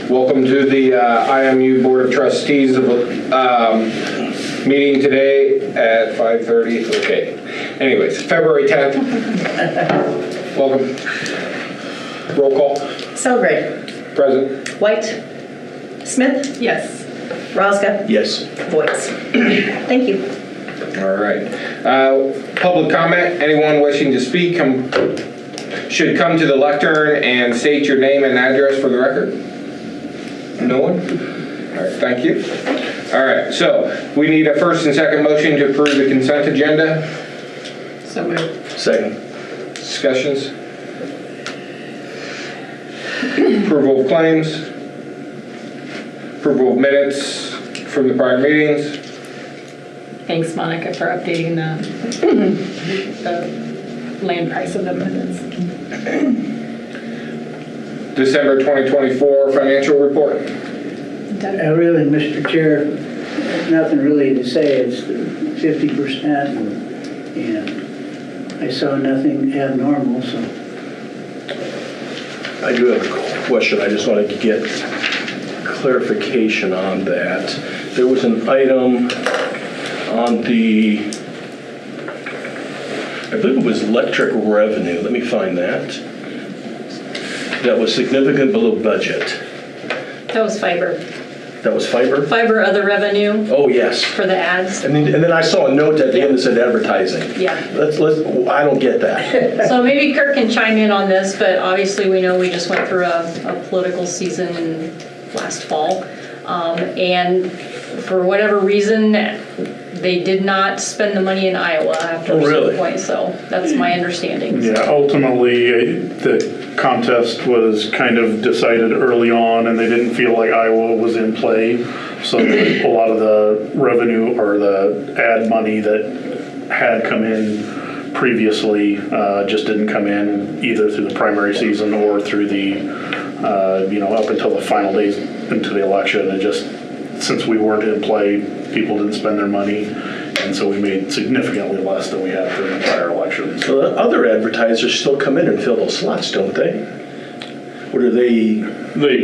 Welcome to the IMU Board of Trustees meeting today at 5:30. Okay. Anyways, February 10th. Welcome. Roll call. Celebrate. Present. White. Smith. Yes. Rosga. Yes. Voice. Thank you. All right. Public comment. Anyone wishing to speak should come to the lectern and state your name and address for the record. No one? All right, thank you. All right, so we need a first and second motion to approve the consent agenda. So moved. Second. Discussions? Approval of claims? Approval of minutes from the prior meetings? Thanks, Monica, for updating the land price of the minutes. December 2024 financial report. Really, Mr. Chair, nothing really to say. It's 50%, and I saw nothing abnormal, so. I do have a question. I just wanted to get clarification on that. There was an item on the, I believe it was electric revenue. Let me find that. That was significant below budget. That was fiber. That was fiber? Fiber other revenue Oh, yes. for the ads. And then I saw a note at the end that said advertising. Yeah. I don't get that. So maybe Kirk can chime in on this, but obviously we know we just went through a political season last fall. And for whatever reason, they did not spend the money in Iowa after a certain point. So that's my understanding. Yeah, ultimately the contest was kind of decided early on, and they didn't feel like Iowa was in play. So a lot of the revenue or the ad money that had come in previously just didn't come in either through the primary season or through the, up until the final days into the election. And just since we weren't in play, people didn't spend their money. And so we made significantly less than we had for the prior elections. So the other advertisers still come in and fill those slots, don't they? Or do they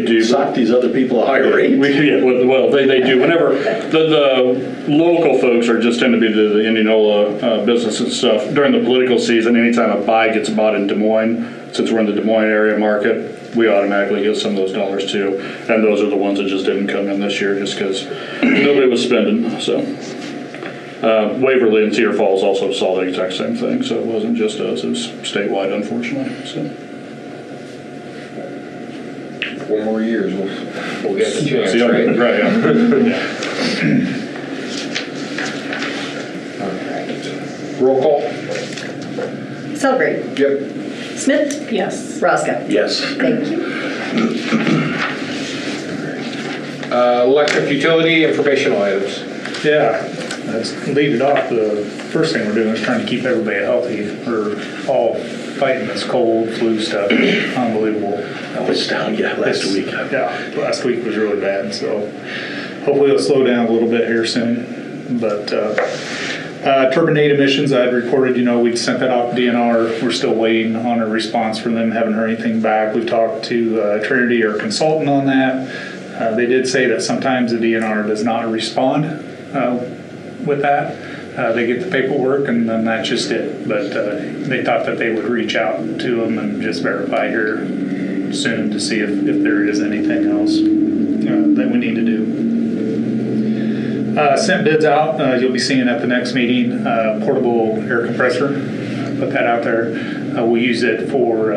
do sock these other people a higher rate? Well, they do. Whenever the local folks are just tend to be the Indianola business and stuff. During the political season, anytime a buy gets bought in Des Moines, since we're in the Des Moines area market, we automatically get some of those dollars too. And those are the ones that just didn't come in this year just because nobody was spending. So. Waverly and Cedar Falls also saw the exact same thing, so it wasn't just us, it was statewide, unfortunately. So. 4 more years, we'll get the chance, right? Right, yeah. All right. Roll call. Celebrate. Yep. Smith. Yes. Rosga. Yes. Thank you. Electric utility informational items. Yeah, let's lead it off. The first thing we're doing is trying to keep everybody healthy. We're all fighting this cold, flu stuff. Unbelievable. That was down, last week. Yeah, last week was really bad, so hopefully it'll slow down a little bit here soon. But turbinate emissions, I had reported, we'd sent that off to DNR. We're still waiting on a response from them, haven't heard anything back. We've talked to Trinity, our consultant, on that. They did say that sometimes the DNR does not respond with that. They get the paperwork and then that's just it. But they thought that they would reach out to them and just verify here soon to see if there is anything else that we need to do. Sent bids out. You'll be seeing at the next meeting. Portable air compressor. Put that out there. We use it for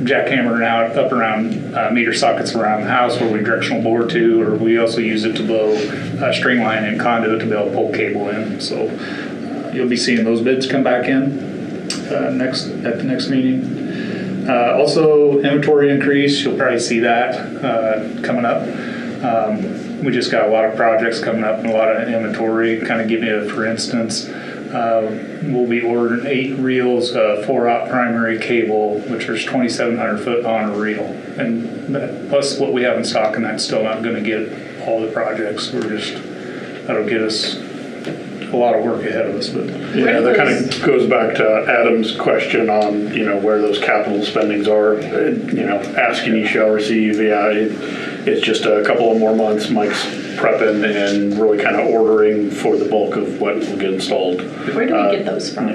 jackhammering out up around meter sockets around the house where we directional bore to, or we also use it to blow string line and conduit to be able to pull cable in. So you'll be seeing those bids come back in at the next meeting. Also inventory increase, you'll probably see that coming up. We just got a lot of projects coming up and a lot of inventory. Kind of give you for instance, we'll be ordering 8 reels of 4-aught primary cable, which is 2,700 foot on a reel, and plus what we have in stock, and that's still not going to get all the projects. That'll get us a lot of work ahead of us, but. Yeah, that kind of goes back to Adam's question on, where those capital spendings are. Asking you shall receive, it's just a couple of more months. Mike's prepping and really kind of ordering for the bulk of what will get installed. Where do we get those from?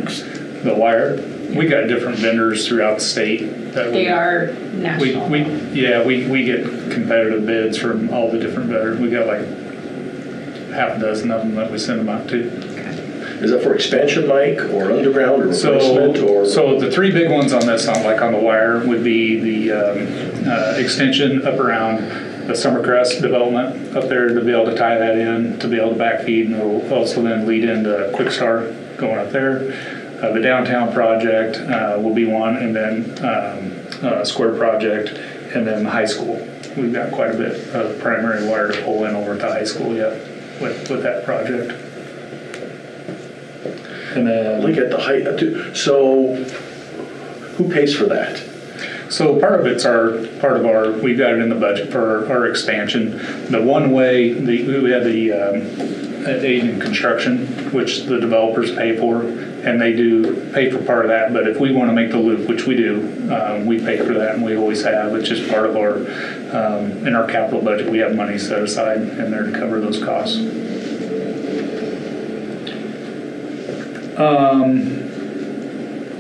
The wire, we got different vendors throughout the state. They are national. We get competitive bids from all the different vendors. We got like half a dozen of them that we send them out to. Is that for expansion, Mike, or underground, or replacement, or? So the three big ones on this, on the wire, would be the extension up around the Summercrest development up there to be able to tie that in, to be able to backfeed, and it'll also then lead into Quick Start going up there. The downtown project will be one, and then Square project, and then the high school. We've got quite a bit of primary wire to pull in over at the high school yet with that project. And then Look at the height. So who pays for that? so part of it's we've got it in the budget for our expansion. The one way, we have the aid in construction, which the developers pay for, and they do pay for part of that. But if we want to make the loop, which we do, we pay for that, and we always have. It's just part of our, in our capital budget, we have money set aside in there to cover those costs.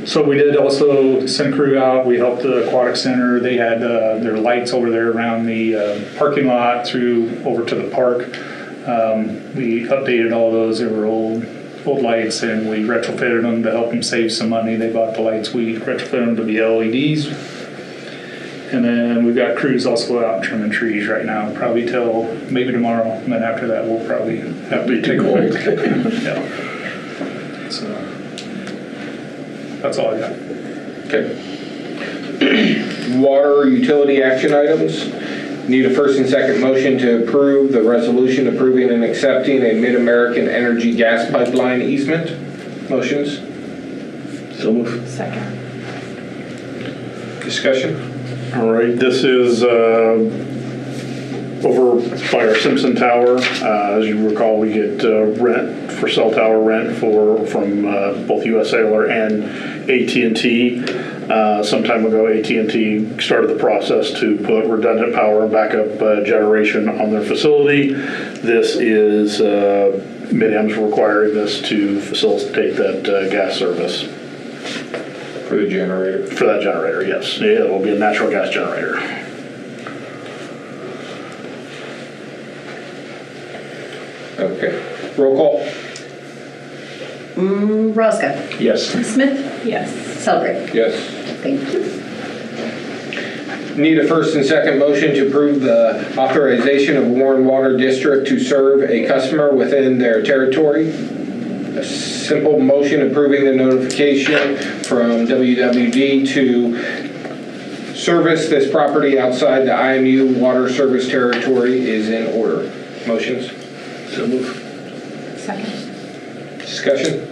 So we did also send a crew out. We helped the aquatic center. They had their lights over there around the parking lot through over to the park. We updated all those. They were old lights, and we retrofitted them to help them save some money. They bought the lights. We retrofitted them to be LEDs. And then we've got crews also out trimming trees right now, probably till maybe tomorrow. And then after that, we'll probably have to take a break. Yeah. So that's all I got. Okay. Water utility action items. Need a first and second motion to approve the resolution approving and accepting a Mid-American Energy gas pipeline easement. Motions? So move. Second. Discussion? All right, this is over by our Simpson Tower. As you recall, we get rent for cell tower rent from both US Cellular and AT&T. Some time ago, AT&T started the process to put redundant power and backup generation on their facility. This is Mid-Am's requiring this to facilitate that gas service. For the generator. For that generator, yes. Yeah, it will be a natural gas generator. Okay. Roll call. Roscoe. Yes. Smith. Yes. Celebrate. Yes. Thank you. Need a first and second motion to approve the authorization of Warren Water District to serve a customer within their territory. A simple motion approving the notification from WWD to service this property outside the IMU water service territory is in order. Motions? So move. Second. Discussion?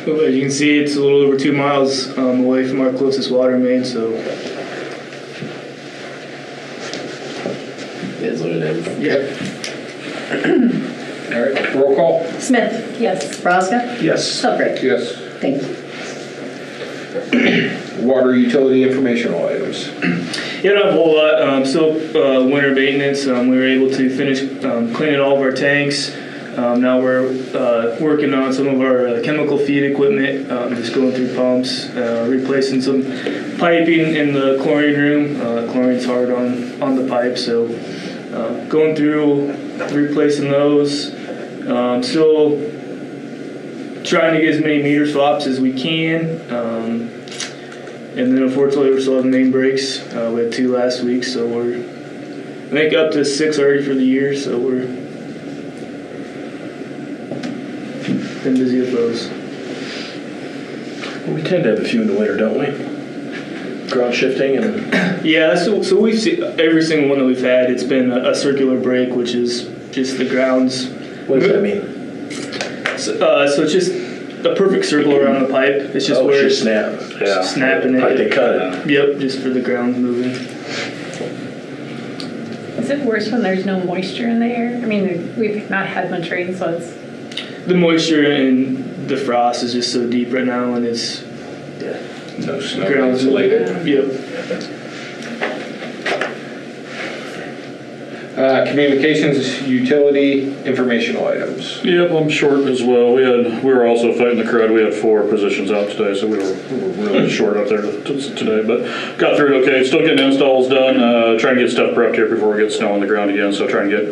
Well, as you can see, it's a little over 2 miles away from our closest water main, so it is what it is. Yep. All right, roll call. Smith. Yes. Roscoe. Yes. Celebrate. Yes. Thank you. Water utility informational items. Yeah, not a whole lot. Still winter maintenance. We were able to finish cleaning all of our tanks. Now we're working on some of our chemical feed equipment, just going through pumps, replacing some piping in the chlorine room. Chlorine's hard on the pipe, so going through replacing those. Still trying to get as many meter swaps as we can. And then unfortunately we're still having main breaks. We had 2 last week, so we're I think up to 6 already for the year, so we're been busy with those. Well, we tend to have a few in the winter, don't we? Ground shifting and... Yeah, so we've seen every single one that we've had, it's been a circular break, which is just the grounds. What does that mean? So it's just a perfect circle around the pipe. It's just where it's just snap. Yeah. Snapping it. Like they cut it. Yep, just for the ground moving. Is it worse when there's no moisture in the air? I mean, we've not had much rain, so it's... the moisture and the frost is just so deep right now, and it's No snow ground's insulated. Yep. Communications, utility, informational items. Yep, I'm short as well. We were also fighting the crud. We had 4 positions out today, so we were really short out there today, but got through it okay. Still getting installs done, trying to get stuff prepped here before we get snow on the ground again, so trying to get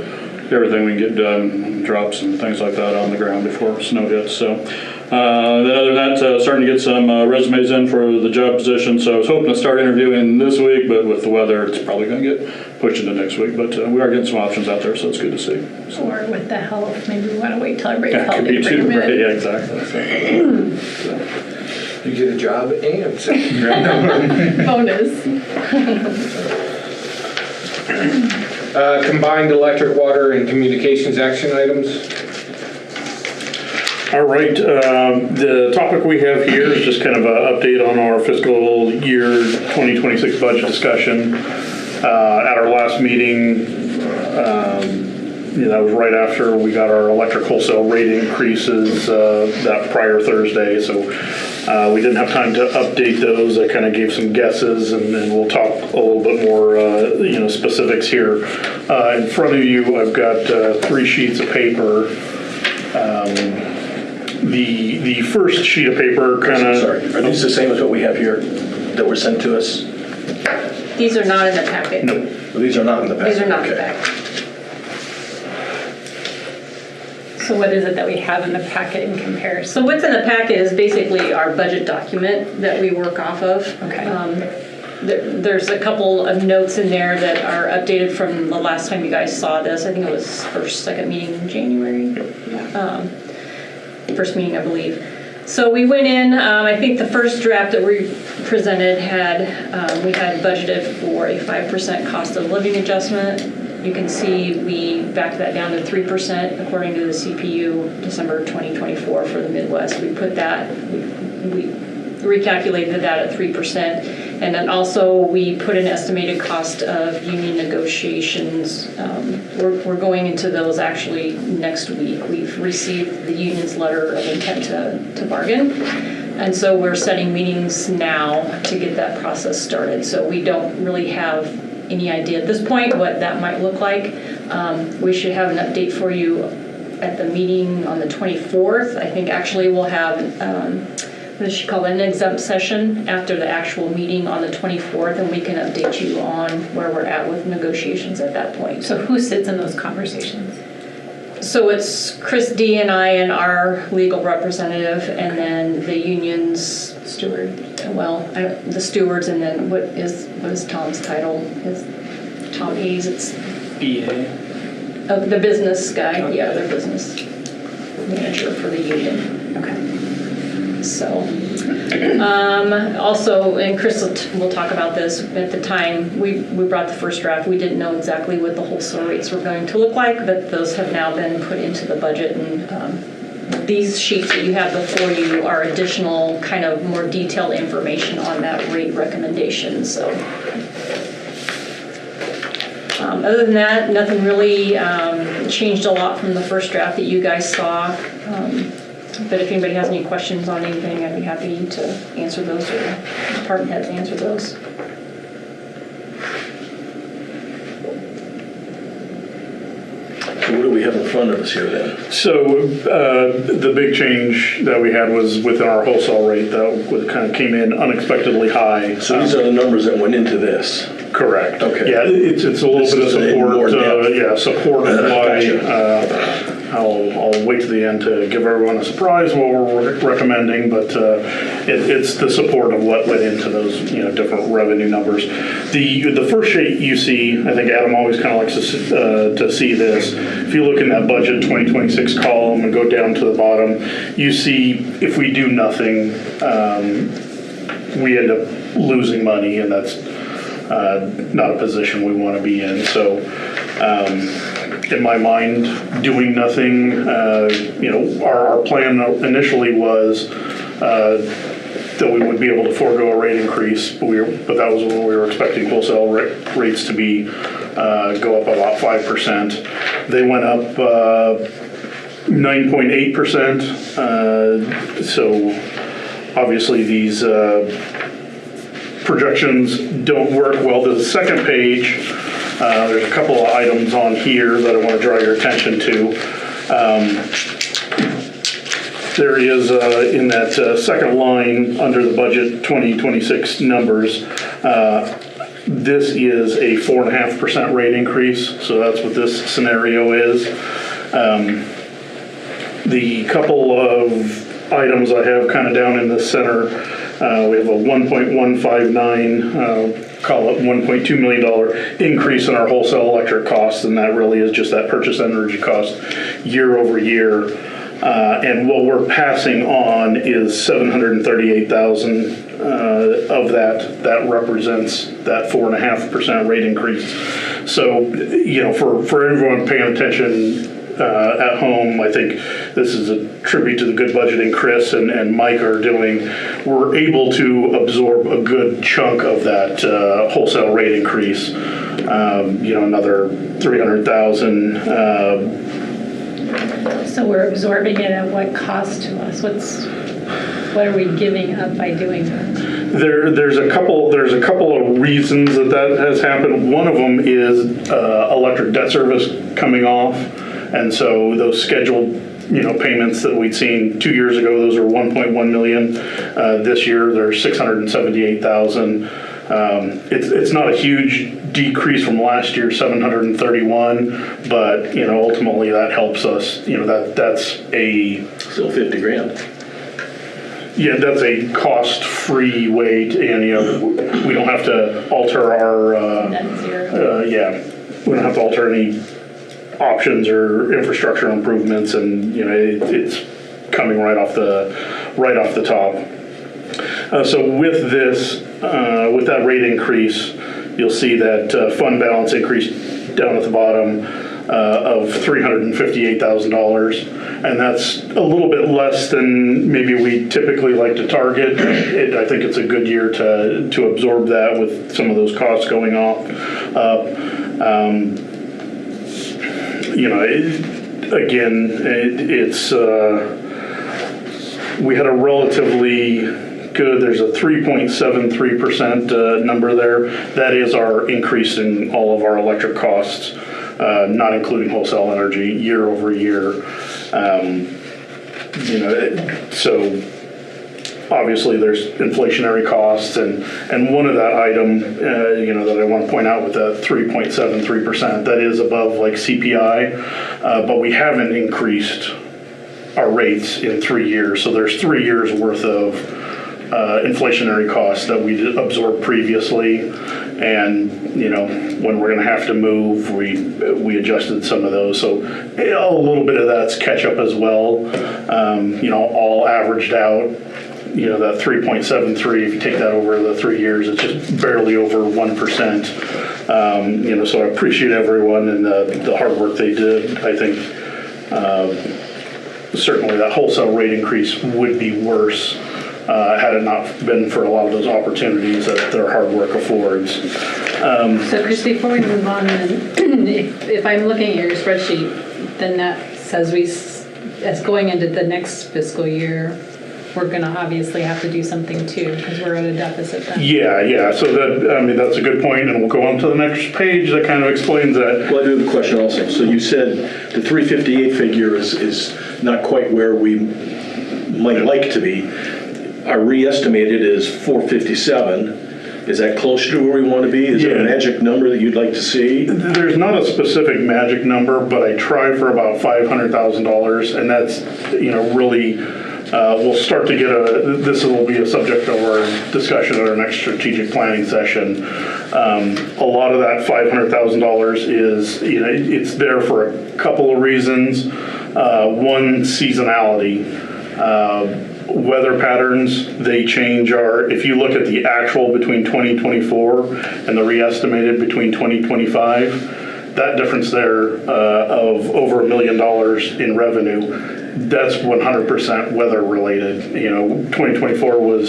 everything we can get done, drops and things like that on the ground before snow hits. So then other than that, starting to get some resumes in for the job position, so I was hoping to start interviewing this week, but with the weather, it's probably going to get pushed into next week, but we are getting some options out there, so it's good to see. So. Or with the health, maybe we want to wait till everybody's Could healthy be to bring too, them right? in. Yeah, exactly. So. You get a job and Bonus. combined electric, water, and communications action items. All right, the topic we have here is just kind of an update on our fiscal year 2026 budget discussion. At our last meeting, that was right after we got our electric wholesale rate increases that prior Thursday, so we didn't have time to update those. I kind of gave some guesses, and we'll talk a little bit more specifics here. In front of you, I've got 3 sheets of paper. The first sheet of paper kind of... Sorry, are these the same as what we have here that were sent to us? These are not in the packet. No. These are not in the packet? These are not in the Okay. packet. So what is it that we have in the packet in comparison? So what's in the packet is basically our budget document that we work off of. Okay. There's a couple of notes in there that are updated from the last time you guys saw this. I think it was second meeting in January. First meeting, I believe. So we went in, I think the first draft that we presented we had budgeted for a 5% cost of living adjustment. You can see we backed that down to 3% according to the CPU December 2024 for the Midwest. We put that, we recalculated that at 3%. And then also we put an estimated cost of union negotiations. We're going into those actually next week. We've received the union's letter of intent to bargain. And so we're setting meetings now to get that process started. So we don't really have any idea at this point what that might look like. We should have an update for you at the meeting on the 24th. I think actually we'll have what does she call it, an exempt session after the actual meeting on the 24th, and we can update you on where we're at with negotiations at that point. So who sits in those conversations? So it's Chris D and I and our legal representative, and then the union's steward. Well, the stewards, and then what is Tom's title? Is Tom Hayes? It's BA. the business guy. Yeah, the business manager for the union. Okay. So, also, and Chris will talk about this, at the time we brought the first draft, we didn't know exactly what the wholesale rates were going to look like, but those have now been put into the budget, and these sheets that you have before you are additional kind of more detailed information on that rate recommendation. So, other than that, nothing really changed a lot from the first draft that you guys saw. But if anybody has any questions on anything, I'd be happy to answer those, or department heads answer those. So what do we have in front of us here then? So the big change that we had was within our wholesale rate that kind of came in unexpectedly high. So these are the numbers that went into this? Correct. Okay. Yeah, it's a little This bit of is in more support. depth. Support of why. Gotcha. I'll wait to the end to give everyone a surprise what we're recommending, but it's the support of what went into those different revenue numbers. The first sheet you see, I think Adam always kind of likes to see this. If you look in that budget 2026 column and go down to the bottom, you see if we do nothing, we end up losing money, and that's not a position we want to be in. So. In my mind, doing nothing, our plan initially was that we would be able to forego a rate increase, but that was when we were expecting wholesale rates to be go up about 5%. They went up 9.8%. So obviously these projections don't work well. The second page, there's a couple of items on here that I want to draw your attention to. There is in that second line under the budget 2026 numbers, this is a 4.5% rate increase, so that's what this scenario is. The couple of items I have kind of down in the center, we have a 1.159, call it $1.2 million increase in our wholesale electric costs, and that really is just that purchase energy cost year over year. And what we're passing on is $738,000 of that represents that 4.5% rate increase. So, you know, for everyone paying attention at home, I think this is a tribute to the good budgeting Chris and Mike are doing. We're able to absorb a good chunk of that wholesale rate increase. You know, another $300,000. So we're absorbing it at what cost to us? What are we giving up by doing that? There's a couple of reasons that has happened. One of them is electric debt service coming off, and so those scheduled payments that we'd seen 2 years ago, those are 1.1 million. This year they're 678,000. It's not a huge decrease from last year, 731, but ultimately that helps us. That's a Still 50 grand. Yeah, that's a cost-free way to, and we don't have to alter our Net zero. we don't have to alter any options or infrastructure improvements, and it's coming right off the top. So with this, with that rate increase, you'll see that fund balance increased down at the bottom of $358,000, and that's a little bit less than maybe we typically like to target. I think it's a good year to absorb that with some of those costs going up. We had a relatively good, there's a 3.73% number there. That is our increase in all of our electric costs, not including wholesale energy, year over year. So obviously there's inflationary costs, and one of that item, that I want to point out with that 3.73%, that is above like CPI, but we haven't increased our rates in 3 years. So there's 3 years worth of inflationary costs that we absorbed previously, and when we're going to have to move, we adjusted some of those. So a little bit of that's catch up as well. All averaged out. That 3.73, if you take that over the 3 years, it's just barely over 1%. So I appreciate everyone and the hard work they did. I think certainly that wholesale rate increase would be worse had it not been for a lot of those opportunities that their hard work affords. So Chris, before we move on, if I'm looking at your spreadsheet, then that says as going into the next fiscal year, we're going to obviously have to do something too, because we're at a deficit then. Yeah. So that's a good point, and we'll go on to the next page that kind of explains that. Well, I do have a question also. So you said the 358 figure is not quite where we might like to be. Our re-estimated is 457. Is that closer to where we want to be? Is there a magic number that you'd like to see? There's not a specific magic number, but I try for about $500,000, and that's really. We'll start to get this will be a subject of our discussion at our next strategic planning session. A lot of that $500,000 is, it's there for a couple of reasons. One, seasonality. Weather patterns, they change if you look at the actual between 2024 and the re-estimated between 2025, that difference there of over $1 million in revenue, that's 100% weather related. 2024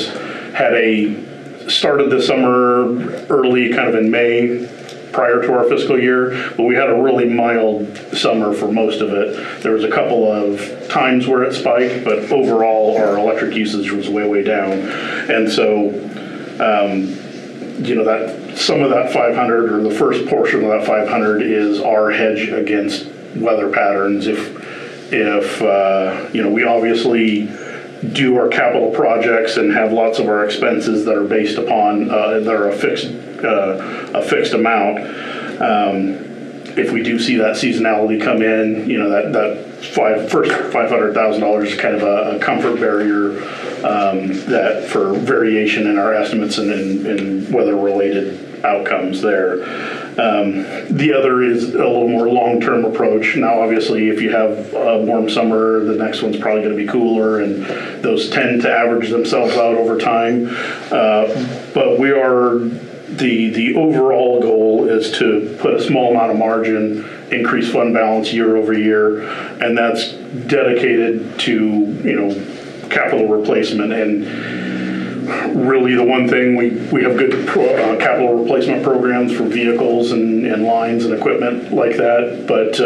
started the summer early, kind of in May, prior to our fiscal year, but we had a really mild summer for most of it. There was a couple of times where it spiked, but overall our electric usage was way, way down. And so, that some of that 500 or the first portion of that 500 is our hedge against weather patterns. If we obviously do our capital projects and have lots of our expenses that are based upon that are a fixed amount. If we do see that seasonality come in, that first $500,000 is kind of a comfort barrier that for variation in our estimates and in weather-related outcomes there. The other is a little more long-term approach. Now, obviously, if you have a warm summer, the next one's probably going to be cooler, and those tend to average themselves out over time. But we are, the overall goal is to put a small amount of margin, increase fund balance year over year, and that's dedicated to, capital replacement. And really the one thing, we have good capital replacement programs for vehicles and lines and equipment like that, but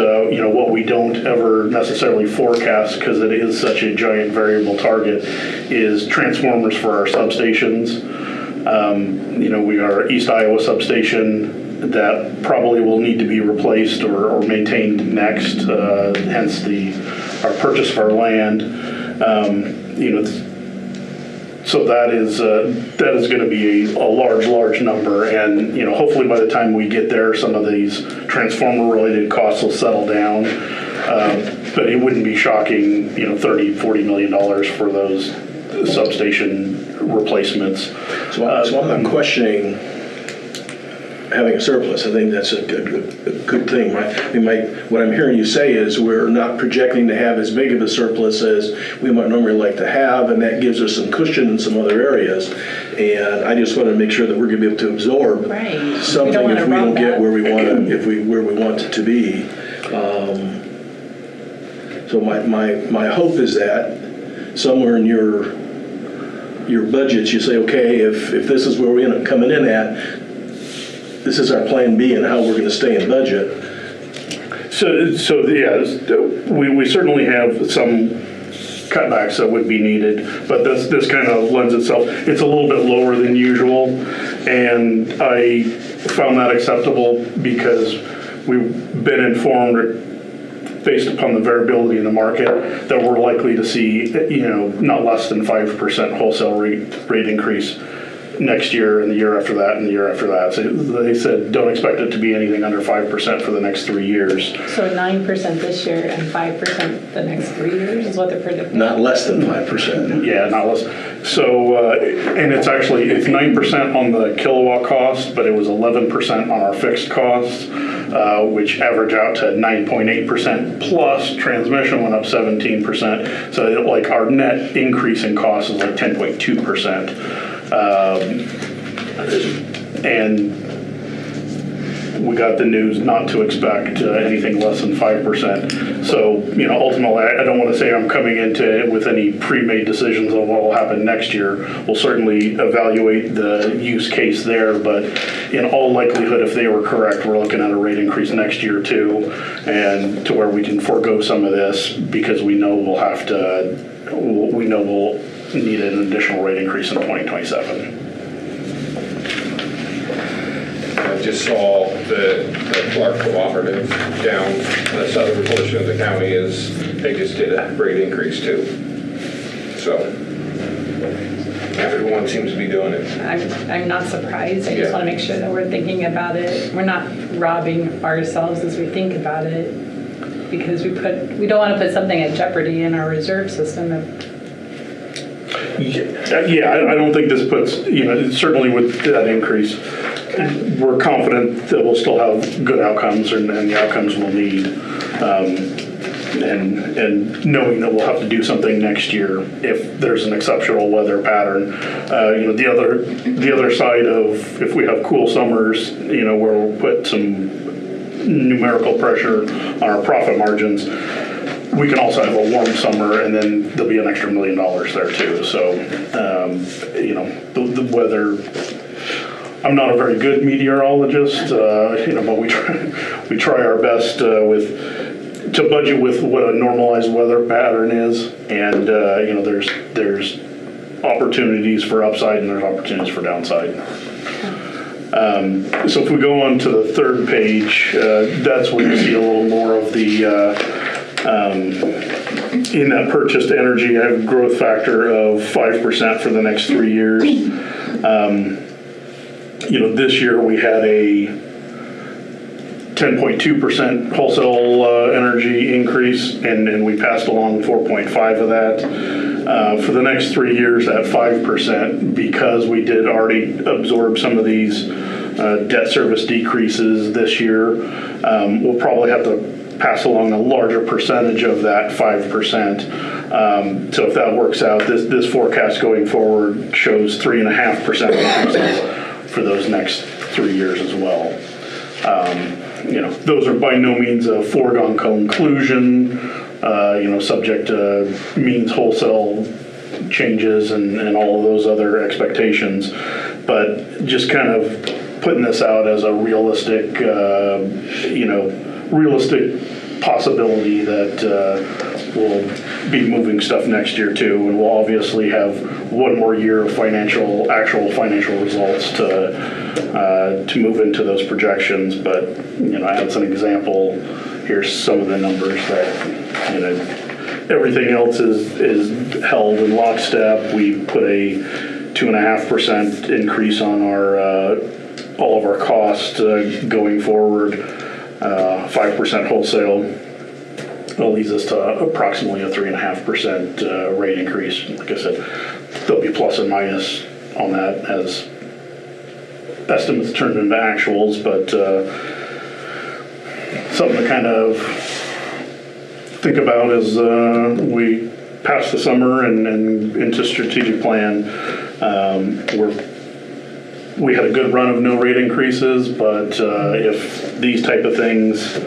what we don't ever necessarily forecast, because it is such a giant variable target, is transformers for our substations. We are East Iowa substation that probably will need to be replaced or maintained next, hence our purchase of our land. So that is going to be a large number, and hopefully by the time we get there, some of these transformer-related costs will settle down. But it wouldn't be shocking, $30-40 million for those substation replacements. So I'm not questioning having a surplus. I think that's a good thing. What I'm hearing you say is we're not projecting to have as big of a surplus as we might normally like to have, and that gives us some cushion in some other areas. And I just want to make sure that we're going to be able to absorb something if we don't get where we want it to be. So my hope is that somewhere in your budgets you say, okay, if this is where we end up coming in at, this is our plan B and how we're going to stay in budget. So yeah, we certainly have some cutbacks that would be needed, but this kind of lends itself. It's a little bit lower than usual, and I found that acceptable because we've been informed, based upon the variability in the market, that we're likely to see not less than 5% wholesale rate increase next year and the year after that and the year after that. So they said don't expect it to be anything under 5% for the next 3 years. So 9% this year and 5% the next 3 years is what they're predicting? Not less than 5%. Yeah, not less. So, and it's 9% on the kilowatt cost, but it was 11% on our fixed costs, which average out to 9.8% plus transmission went up 17%. So our net increase in cost is 10.2%. And we got the news not to expect anything less than 5%. So, ultimately, I don't want to say I'm coming into it with any pre-made decisions on what will happen next year. We'll certainly evaluate the use case there, but in all likelihood, if they were correct, we're looking at a rate increase next year too, and to where we can forego some of this because we know we'll need an additional rate increase in 2027. I just saw the Clark Cooperative down in the southern portion of the county they just did a rate increase too. So everyone seems to be doing it. I'm not surprised. I just want to make sure that we're thinking about it. We're not robbing ourselves as we think about it, because we don't want to put something at jeopardy in our reserve system. Yeah, I don't think this puts, certainly with that increase, we're confident that we'll still have good outcomes and the outcomes we'll need. And knowing that we'll have to do something next year if there's an exceptional weather pattern. The other side of if we have cool summers, where we'll put some numerical pressure on our profit margins, we can also have a warm summer, and then there'll be an extra $1 million there too. So, the weather I'm not a very good meteorologist, but we try our best to budget with what a normalized weather pattern is, and there's opportunities for upside and there's opportunities for downside. So if we go on to the third page, that's where you see a little more of the in that purchased energy. I have a growth factor of 5% for the next 3 years. This year we had a 10.2% wholesale energy increase, and we passed along 4.5 of that. For the next 3 years at 5%, because we did already absorb some of these debt service decreases this year, we'll probably have to pass along a larger percentage of that 5%. So if that works out, this forecast going forward shows 3.5% increases for those next 3 years as well. Those are by no means a foregone conclusion, subject to means wholesale changes and all of those other expectations, but just kind of putting this out as a realistic possibility that we'll be moving stuff next year too, and we'll obviously have one more year of actual financial results to move into those projections. But I had some example. Here's some of the numbers that everything else is held in lockstep. We put a 2.5% increase on all of our costs going forward. 5% wholesale. That leads us to approximately a 3.5% rate increase. Like I said, there'll be plus and minus on that as estimates turn into actuals, but something to kind of think about as we pass the summer and into strategic plan. We had a good run of no rate increases, but if these type of things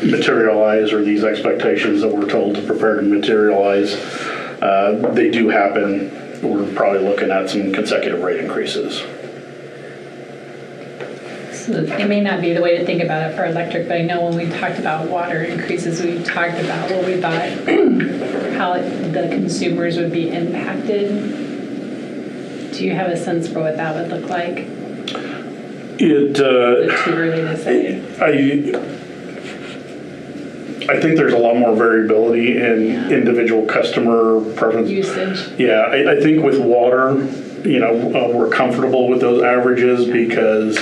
materialize, or these expectations that we're told to prepare to materialize, they do happen, we're probably looking at some consecutive rate increases. So it may not be the way to think about it for electric, but I know when we talked about water increases, we talked about what we thought, how the consumers would be impacted. Do you have a sense for what that would look like? Is it too early to say? I think there's a lot more variability in individual customer preference. Usage. Yeah, I think with water, we're comfortable with those averages because,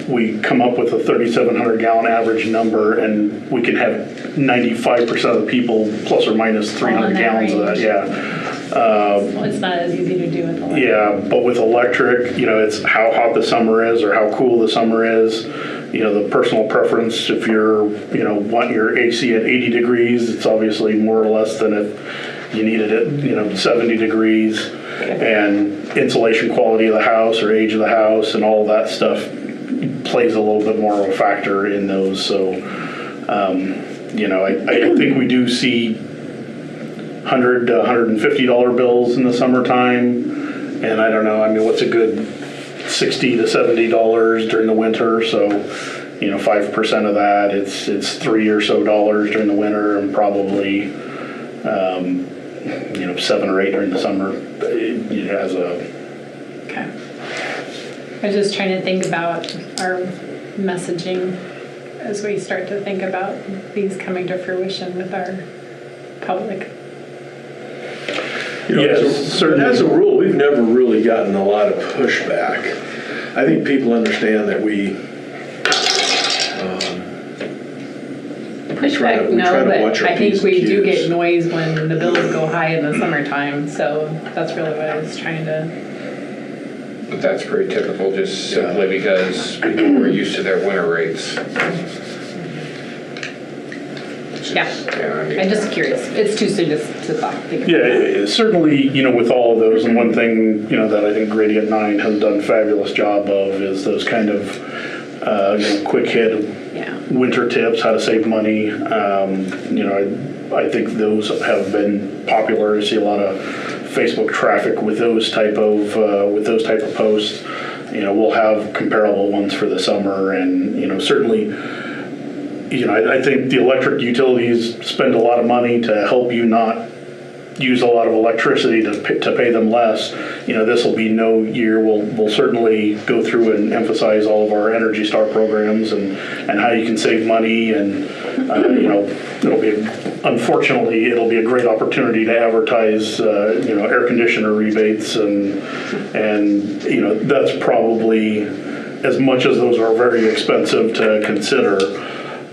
we come up with a 3,700 gallon average number, and we can have 95% of the people plus or minus 300 gallons of that. Yeah. It's not as easy to do with electric. Yeah, but with electric, it's how hot the summer is or how cool the summer is. The personal preference, if you're, want your AC at 80 degrees, it's obviously more or less than if you needed it, 70 degrees. And insulation quality of the house or age of the house and all that stuff plays a little bit more of a factor in those. So, I think we do see $100 to $150 bills in the summertime, and I don't know. What's a good $60 to $70 during the winter? So, 5% of that, it's $3 or so during the winter, and probably 7 or 8 during the summer. Okay. I was just trying to think about our messaging as we start to think about these coming to fruition with our public. As a rule, we've never really gotten a lot of pushback. I think people understand that we pushback, no, but I think we do get noise when the bills go high in the summertime. So that's really what I was trying to. But that's pretty typical, just simply because people were used to their winter rates. I'm just curious. It's too soon to think about. Yeah, certainly, with all of those, and one thing, that I think Gradient 9 has done a fabulous job of is those kind of, quick hit winter tips, how to save money. I think those have been popular. I see a lot of Facebook traffic with those type of posts. We'll have comparable ones for the summer, and certainly, I think the electric utilities spend a lot of money to help you not use a lot of electricity to pay them less. This will be no year. We'll certainly go through and emphasize all of our Energy Star programs and how you can save money, and unfortunately it'll be a great opportunity to advertise air conditioner rebates, and that's probably, as much as those are very expensive to consider,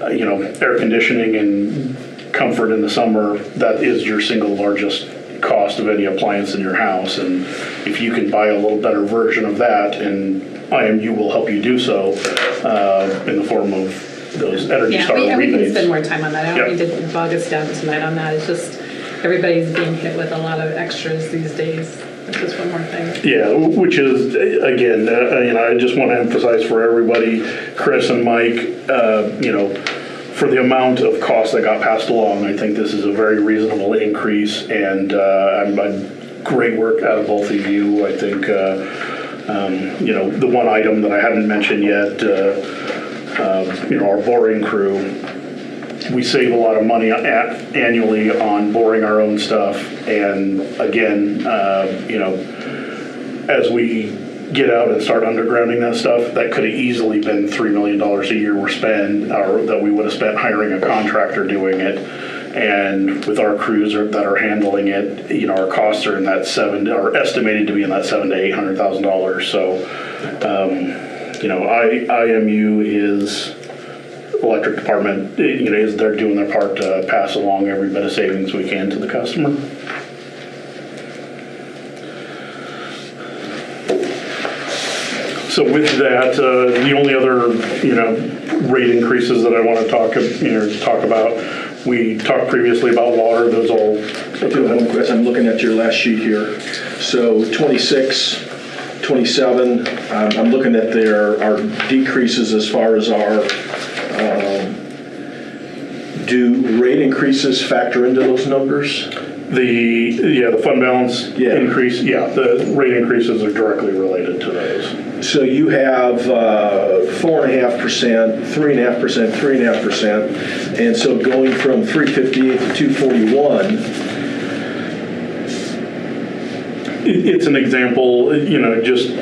air conditioning and comfort in the summer, that is your single largest cost of any appliance in your house. And if you can buy a little better version of that, and IMU will help you do so in the form of those Energy Star rebates. We can spend more time on that. I don't Yep. need to bog us down tonight on that. It's just everybody's being hit with a lot of extras these days. That's just one more thing. Yeah, which is, again, I just want to emphasize for everybody, Chris and Mike, for the amount of cost that got passed along, I think this is a very reasonable increase, and I'm great work out of both of you. I think, the one item that I haven't mentioned yet, our boring crew, we save a lot of money annually on boring our own stuff, and again, as we get out and start undergrounding that stuff, that could have easily been $3 million a year that we would have spent hiring a contractor doing it. And with our crews that are handling it, our costs are in that are estimated to be in that $700,000 to $800,000. So, IMU is electric department. They're doing their part to pass along every bit of savings we can to the customer. So with that, the only other, rate increases that I want to talk about, we talked previously about water. Those all. I do have one question. I'm looking at your last sheet here. So 26, 27, I'm looking at our decreases as far as our, do rate increases factor into those numbers? The fund balance increase, the rate increases are directly related to those. So you have 4.5%, 3.5%, 3.5%, and so going from 358 to 241. It's an example, just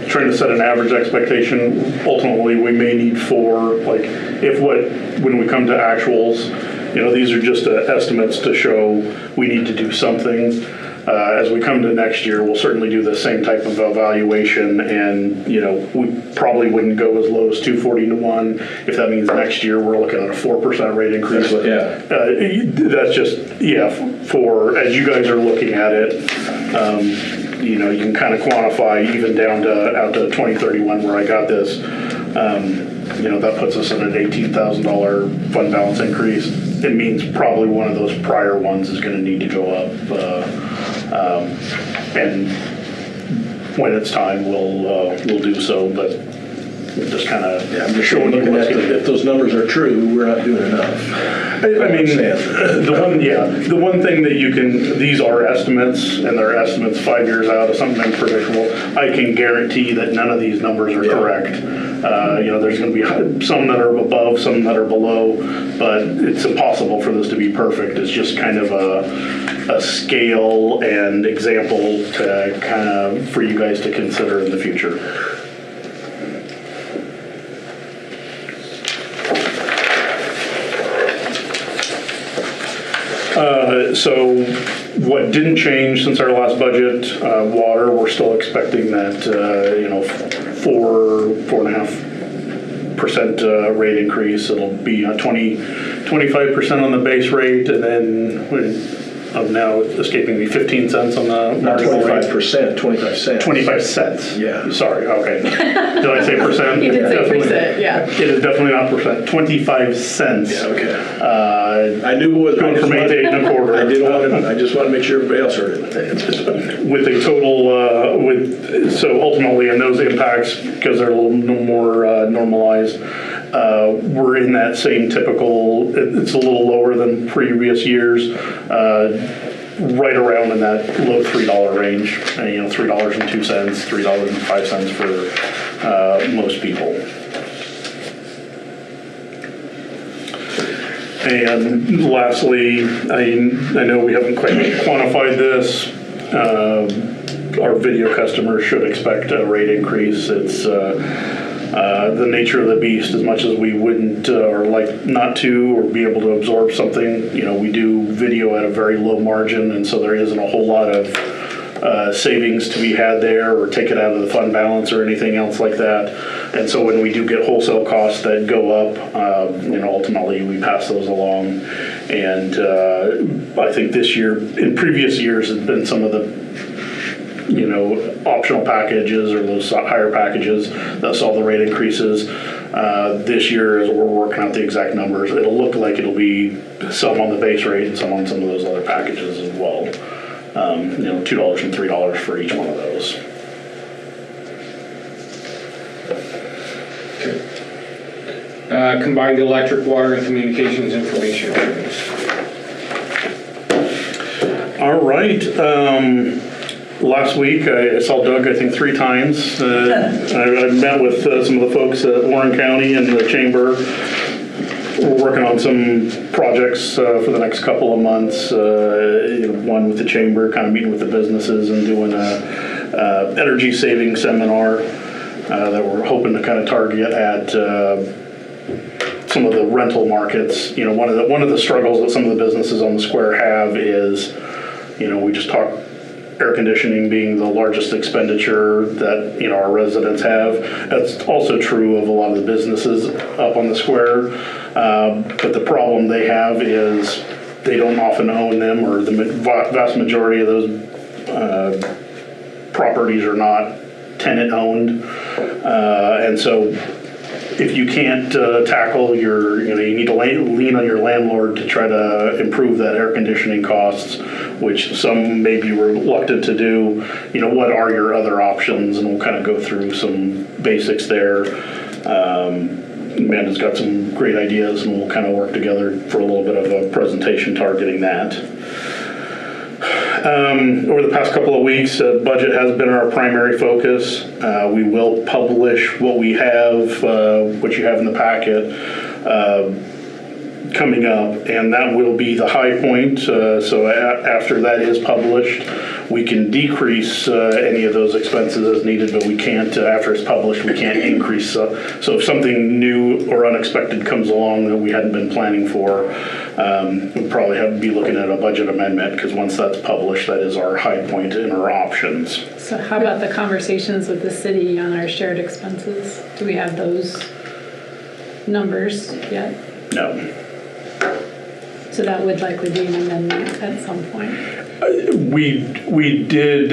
trying to set an average expectation. Ultimately, we may need when we come to actuals, these are just estimates to show we need to do something. As we come to next year, we'll certainly do the same type of evaluation, and we probably wouldn't go as low as 241 if that means next year we're looking at a 4% rate increase. That's just for as you guys are looking at it, you can kind of quantify even down to out to 2031 where I got this. That puts us at an $18,000 fund balance increase. It means probably one of those prior ones is going to need to go up, and when it's time, we'll do so. But just kind of I'm just showing you if those numbers are true, we're not doing enough. The one thing that these are estimates, and they're estimates 5 years out of something unpredictable. I can guarantee that none of these numbers are correct. There's going to be some that are above, some that are below, but it's impossible for this to be perfect. It's just kind of a scale and example to for you guys to consider in the future. So what didn't change since our last budget, water, we're still expecting that, 4.5% rate increase. It'll be 25% on the base rate, and then now escaping me, 15 cents on the marginal rate. 25%, 25 cents. 25 cents. Yeah. Sorry, okay. Did I say percent? You did say percent, yeah. It is definitely not percent, 25 cents. Yeah, okay. I knew it was. Going from 8 to 8.25. I just want to make sure everybody else heard it. With a total, so ultimately, in those impacts, because they're a little more normalized, we're in that same typical, it's a little lower than previous years. right around in that low $3 range, $3.02, $3.05 for most people. And lastly, I know we haven't quite quantified this. Our video customers should expect a rate increase. It's the nature of the beast. As much as we wouldn't or like not to or be able to absorb something, we do video at a very low margin, and so there isn't a whole lot of savings to be had there, or take it out of the fund balance or anything else like that. And so when we do get wholesale costs that go up, ultimately we pass those along. And I think this year, in previous years, has been some of the optional packages or those higher packages that saw the rate increases. This year, as we're working out the exact numbers, it'll look like it'll be some on the base rate and some on some of those other packages as well. $2 and $3 for each one of those. Combined electric, water, and communications information. All right. Last week, I saw Doug, I think, 3 times. I met with some of the folks at Warren County and the Chamber. We're working on some projects for the next couple of months. One with the Chamber, kind of meeting with the businesses and doing a energy saving seminar that we're hoping to kind of target at some of the rental markets. One of the struggles that some of the businesses on the square have is, we just talked air conditioning being the largest expenditure that our residents have. That's also true of a lot of the businesses up on the square. But the problem they have is they don't often own them, or the vast majority of those properties are not tenant owned, and so if you can't tackle you need to lean on your landlord to try to improve that air conditioning costs, which some may be reluctant to do. What are your other options? And we'll kind of go through some basics there. Amanda's got some great ideas, and we'll kind of work together for a little bit of a presentation targeting that. Over the past couple of weeks, budget has been our primary focus. We will publish what we have, what you have in the packet, coming up, and that will be the high point. So after that is published, we can decrease any of those expenses as needed, but we can't, after it's published, we can't increase. So if something new or unexpected comes along that we hadn't been planning for, we'll probably have to be looking at a budget amendment, because once that's published, that is our high point in our options. So how about the conversations with the city on our shared expenses? Do we have those numbers yet? No. So that would likely be an amendment at some point. We did,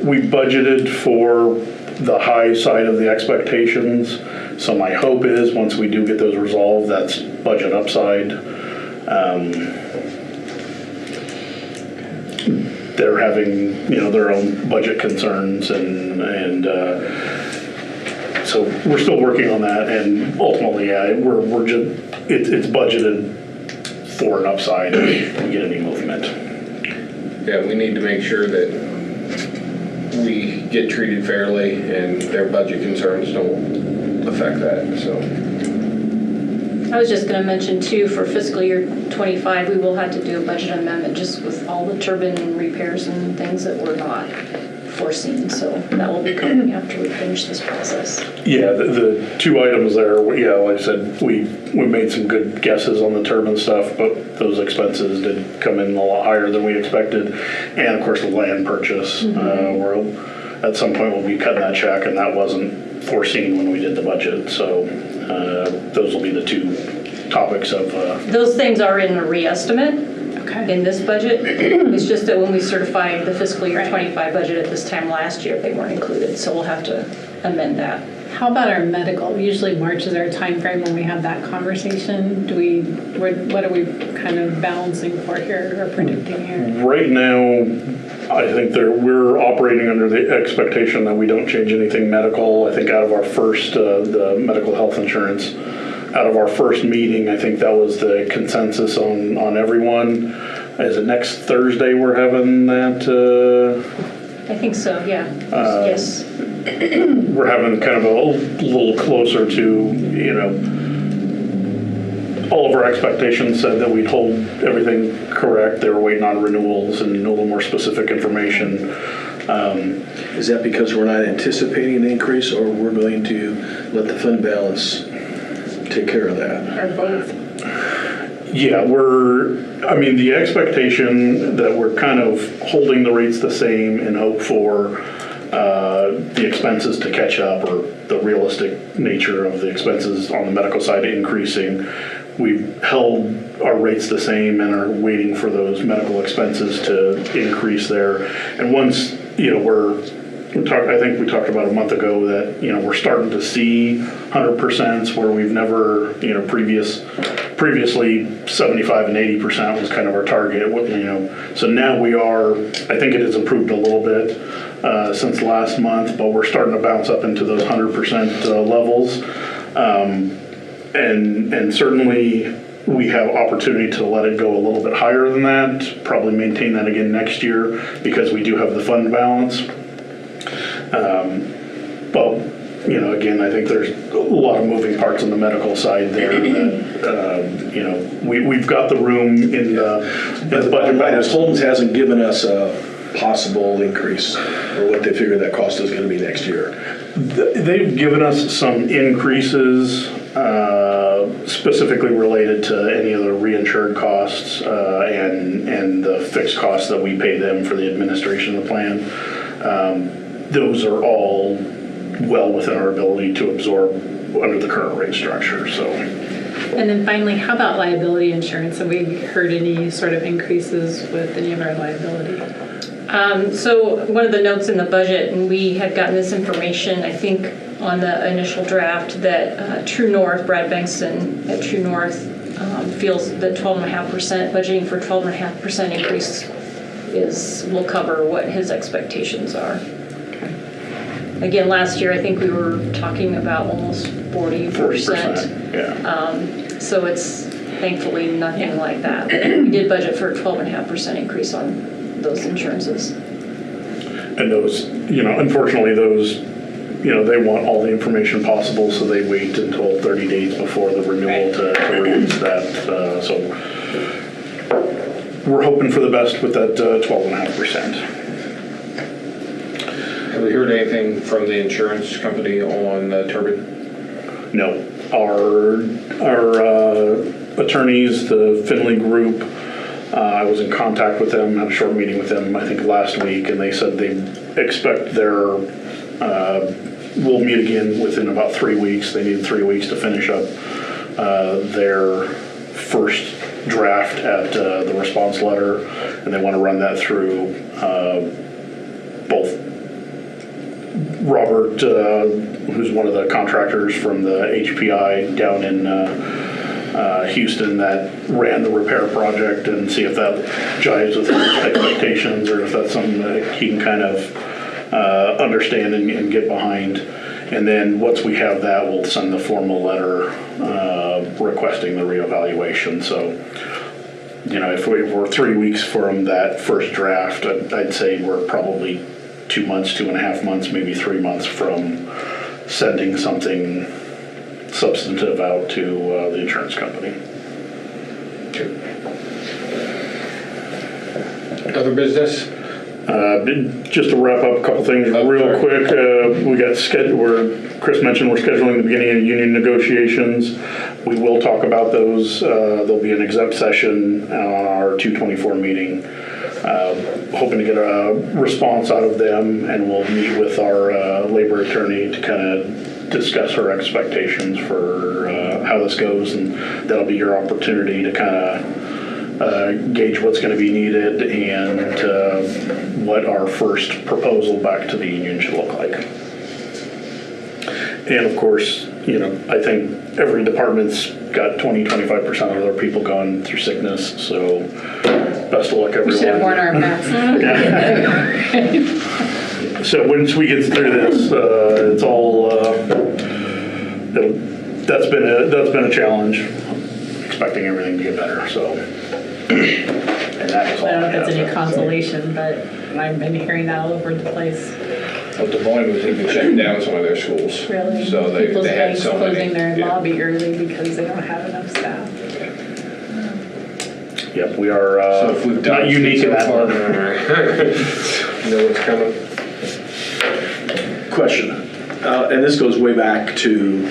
we budgeted for the high side of the expectations. So my hope is once we do get those resolved, that's budget upside. They're having, their own budget concerns, and so we're still working on that. And ultimately, we're just, it's budgeted for an upside if we get any movement. Yeah, we need to make sure that we get treated fairly and their budget concerns don't affect that, so. I was just going to mention too, for fiscal year 25, we will have to do a budget amendment just with all the turbine repairs and things that were not foreseen. So that will be coming after we finish this process. Yeah, the 2 items there, like I said, we made some good guesses on the turbine stuff, but those expenses did come in a lot higher than we expected. And of course the land purchase, where at some point we'll be cutting that check, and that wasn't foreseen when we did the budget. So those will be the 2 topics of... Those things are in a re-estimate. Okay. In this budget. It's just that when we certified the fiscal year 25 budget at this time last year, they weren't included, so we'll have to amend that. How about our medical? Usually March is our time frame when we have that conversation. What are we kind of balancing for here or predicting here? Right now, I think we're operating under the expectation that we don't change anything medical. I think out of our first, the medical health insurance, out of our first meeting, I think that was the consensus on everyone. is it next Thursday we're having that? I think so, yeah. Yes. We're having kind of a little closer to, all of our expectations said that we'd hold everything correct. They were waiting on renewals and a little more specific information. Is that because we're not anticipating an increase, or we're going to let the fund balance take care of that? Or both. Yeah, the expectation that we're kind of holding the rates the same in hope for the expenses to catch up, or the realistic nature of the expenses on the medical side increasing. We've held our rates the same and are waiting for those medical expenses to increase there. And once, I think we talked about a month ago that, we're starting to see 100% where we've never, previously 75 and 80% was kind of our target, So now we are, I think it has improved a little bit since last month, but we're starting to bounce up into those 100% levels. And certainly we have opportunity to let it go a little bit higher than that, probably maintain that again next year because we do have the fund balance. But, again, I think there's a lot of moving parts on the medical side there that, we've got the room in the budget. Minus Holmes hasn't given us a possible increase or what they figure that cost is going to be next year. They've given us some increases specifically related to any of the reinsured costs and the fixed costs that we pay them for the administration of the plan. Those are all well within our ability to absorb under the current rate structure. So. And then finally, how about liability insurance? Have we heard any sort of increases with any of our liability? So one of the notes in the budget, and we had gotten this information, I think, on the initial draft, that True North, Brad Bankston at True North feels that 12.5%, budgeting for 12.5% increase will cover what his expectations are. Again, last year, I think we were talking about almost 40%. Yeah. So it's thankfully nothing like that. We did budget for a 12.5% increase on those insurances. And those, unfortunately, those, they want all the information possible, so they wait until 30 days before the renewal to release that. So we're hoping for the best with that 12.5%. Have we heard anything from the insurance company on the turbine? No. Our attorneys, the Finley Group, I was in contact with them, had a short meeting with them, I think last week, and they said they expect we'll meet again within about 3 weeks. They need 3 weeks to finish up their first draft at the response letter, and they want to run that through both Robert, who's one of the contractors from the HPI down in Houston that ran the repair project, and see if that jives with his expectations or if that's something that he can kind of understand and get behind. And then once we have that, we'll send the formal letter requesting the reevaluation. So, if we're 3 weeks from that first draft, I'd say we're probably 2 months, 2.5 months, maybe 3 months from sending something substantive out to the insurance company. Other business? Just to wrap up a couple things real quick, we got Chris mentioned we're scheduling the beginning of union negotiations. We will talk about those. There'll be an exempt session on our 224 meeting. Hoping to get a response out of them, and we'll meet with our labor attorney to kind of discuss her expectations for how this goes, and that'll be your opportunity to kind of gauge what's going to be needed and what our first proposal back to the union should look like. And of course, I think every department's got 20-25% of their people gone through sickness, so best of luck, everyone. We should have worn our masks. So once we get through this, it's all that's been a challenge. Expecting everything to get better. So And that is all I don't know if it's any have. consolation, but I've been hearing that all over the place. Well, Des Moines was even shutting down some of their schools. Really? So they People's had banks so many. closing their Yeah. lobby early because they don't have enough staff. Yep, we are So if we've not done unique in that far, one. know what's coming. Question, and this goes way back to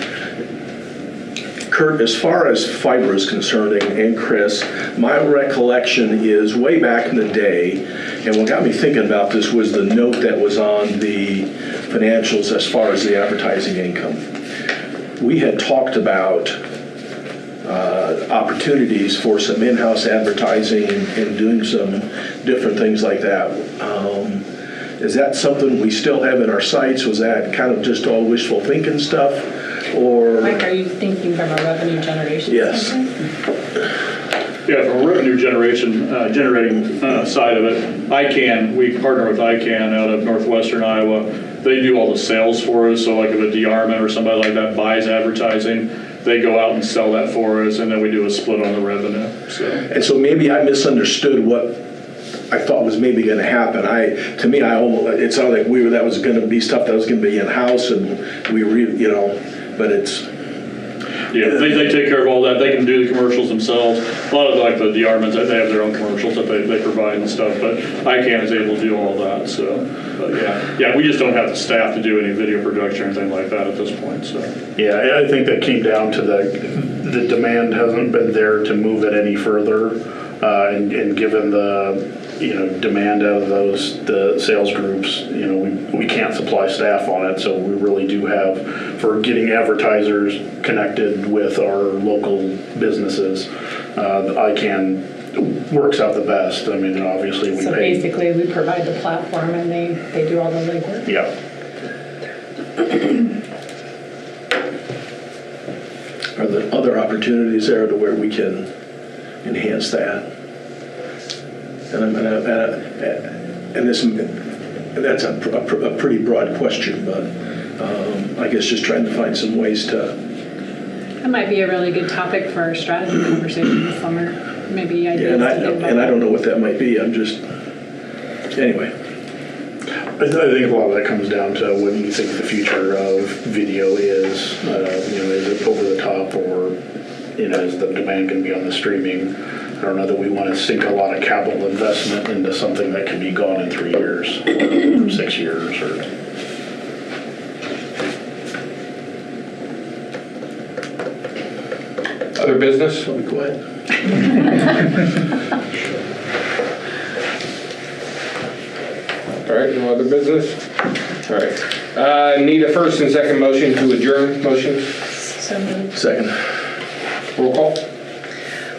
Kurt, as far as fiber is concerned, and Chris, my recollection is way back in the day, and what got me thinking about this was the note that was on the financials as far as the advertising income. We had talked about opportunities for some in-house advertising and doing some different things like that. Is that something we still have in our sights? Was that kind of just all wishful thinking stuff? Or, Mike, are you thinking from a revenue generation Yes. standpoint? Yeah, from a revenue generating side of it, we partner with ICANN out of northwestern Iowa. They do all the sales for us, so like if a DRman or somebody like that buys advertising, they go out and sell that for us, and then we do a split on the revenue, so. and so maybe I misunderstood what I thought was maybe going to happen. To me, it sounded like that was going to be stuff that was going to be in-house, and but it's. Yeah, they take care of all that. They can do the commercials themselves. A lot of like the DRmans, they have their own commercials that they provide and stuff, but ICANN is able to do all that, so. But yeah, we just don't have the staff to do any video production or anything like that at this point, so. Yeah, I think that came down to the demand hasn't been there to move it any further, and given the demand out of the sales groups, we can't supply staff on it, so we really do have, for getting advertisers connected with our local businesses, the ICANN works out the best. I mean, obviously we So pay. basically, we provide the platform and they do all the legwork. Yeah. Are there other opportunities there to where we can enhance that? And that's a pretty broad question, but I guess just trying to find some ways to. That might be a really good topic for our strategy conversation this summer. Maybe Yeah, ideas and to think about. I don't know what that might be. I'm just anyway. I think a lot of that comes down to what do you think the future of video is? Is it over the top, or is the demand going to be on the streaming? I don't know that we want to sink a lot of capital investment into something that could be gone in 3 years, or 6 years, or. Other business? I'll be quiet. All right, no other business? All right. Need a first and second motion to adjourn. Motion? So moved. Second. Roll call?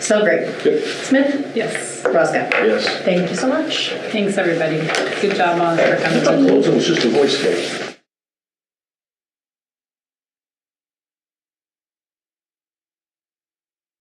Celebrate. Yep. Smith? Yes. Roscoe? Yes. Thank you so much. Thanks, everybody. Good job on for coming. Close. It was just a voice vote.